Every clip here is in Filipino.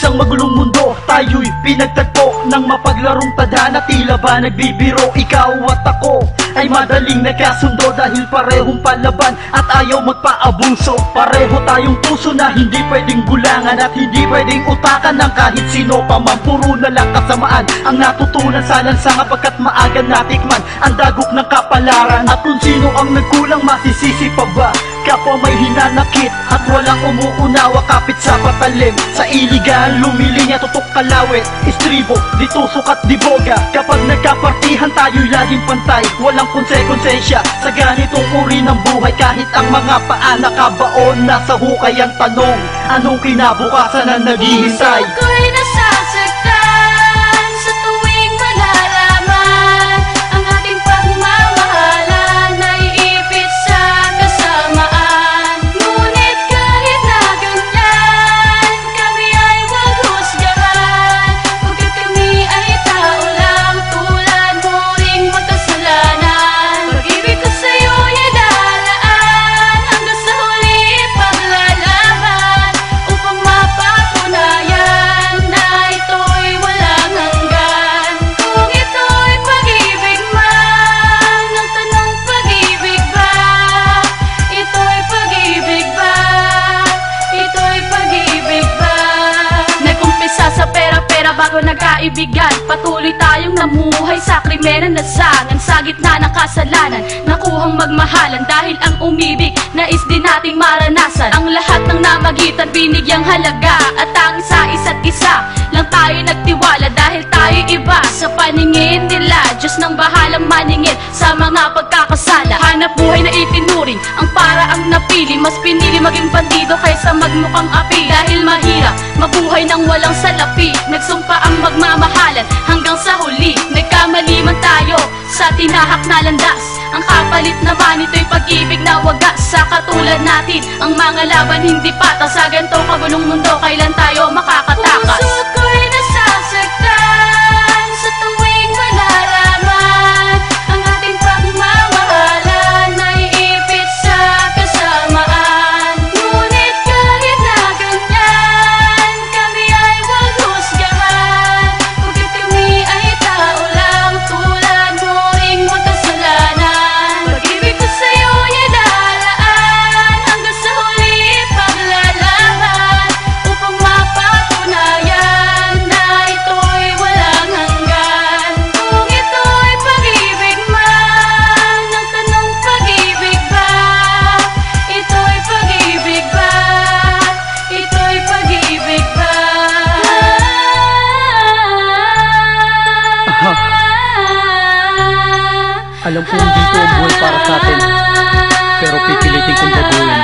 isang magulong mundo, tayo'y pinagtagpo ng mapaglarong tadhana. Tila ba nagbibiro, ikaw at ako ay madaling nagkasundo dahil parehong palaban at ayaw magpaabuso. Pareho tayong puso na hindi pwedeng gulangan at hindi pwedeng utakan ng kahit sino pa man. Puro na lang kasamaan ang natutunan sa lansanga pagkat maaga natikman ang dagok ng kapalaran. At kung sino ang nagkulang, masisisi pa ba? Kapwa may hinanakit at walang umuunawa, kapit sa patalim. Sa iligan, lumiling at tutok kalawit, istribo, di tusok at di boga. Kapag nagkapartihan tayo'y laging pantay, walang konsekonsensya sa ganitong uri ng buhay. Kahit ang mga paa nakabaon, nasa hukay ang tanong, anong kinabukasan na naghihintay? Ako'y nasasaktan sa tuwing malalaman ang ating pagmamahalan ay ipit sa kasamaan. Ngunit kahit na ganyan, kami ay huwag husgahan, pagkat kami ay tao lang tulad mo ring magkasalanan. Pag-ibig ko sa'yo'y ilalaan hanggang sa huli paglalaban upang mapatunayan na ito'y walang hanggan. Kung ito'y pag-ibig man, ang tanong pag-ibig ba? Ito'y pag-ibig ba? Ito'y pag-ibig ba? Nag-umpisa sa pera-pera bago nagkaibigan. Patuloy tayong namuhay sa krimen na nasangan sa gitna ng kasalanan. Nakuhang magmahalan dahil ang umibig nais din nating maranasan. Ang lahat ng namagitan binigyang halaga at ang isa't isa lang tayo nagtiwala dahil tayo iba sa paningin nila. Diyos nang bahalang maningil sa mga pagkakasala. Hanap buhay na itinuring ang paraang napili, mas pinili maging bandido kaysa magmukhang api. Dahil mahirap mabuhay nang walang salapi, nagsumpa ang magmamahalan hanggang sa huli. Nagkamali man tayo sa tinahak na landas, ang kapalit naman ito'y pag-ibig na wagas. Sa katulad natin, ang mga laban hindi patas. Sa ganito kagulong mundo, kailan tayo makakatakas? Puso ko'y nasasaktan sa tuwing malalaman ang ating pagmamahalan ay ipit sa kasamaan. Ngunit kahit na ganyan, kami ay huwag husgahan, pagkat kami ay tao lang tulad mo ring magkasalanan. Pag-ibig ko sa'yo'y ilalaan hanggang sa huli paglalaban upang mapatunayan na ito'y walang hanggan. Kung ito'y pag-ibig man, ang tanong pag-ibig ba? Ito'y pag-ibig ba? Ito'y pag-ibig ba? Alam ko hindi ito ang buhay para sa atin, pero pipilitin kong baguhin.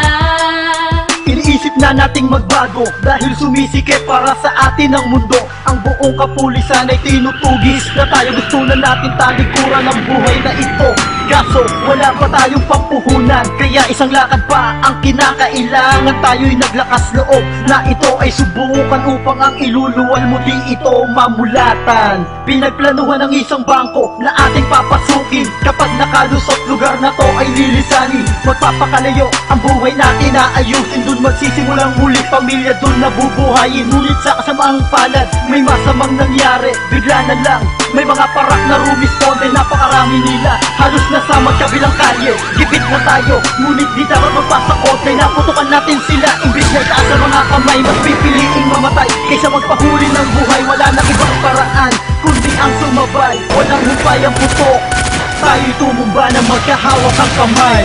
Iniisip na nating magbago dahil sumisikip para sa atin ang mundo. Ang buong kapulisan ay tinutugis na tayo gusto na natin talikuran ang buhay na ito. Kaso wala pa tayong pampuhunan, kaya isang lakad pa ang kinakailangan. Tayo'y naglakas loob na ito ay subukan upang ang iluluwal mo di ito mamulatan. Pinagplanuhan ng isang bangko na ating papasukin. Kapag nakalusot lugar na to ay lilisanin. Magpapakalayo ang buhay natin na ayusin. Dun magsisimulang muli, pamilya dun nabubuhayin. Ngunit sa kasamaang palad may masamang nangyari. Bigla na lang may mga parak na rumisponde, napakarami nila, halos nasa magkabilang kalye. Gipit na tayo, ngunit di dapat magpasakote. Naputukan natin sila, imbis na itaas ang mga kamay. Mas pipiliing mamatay kaysa magpahuli ng buhay. Wala na ibang paraan kundi ang sumabay. Walang hupay ang putok, tayo'y tumumba na magkahawak ang kamay.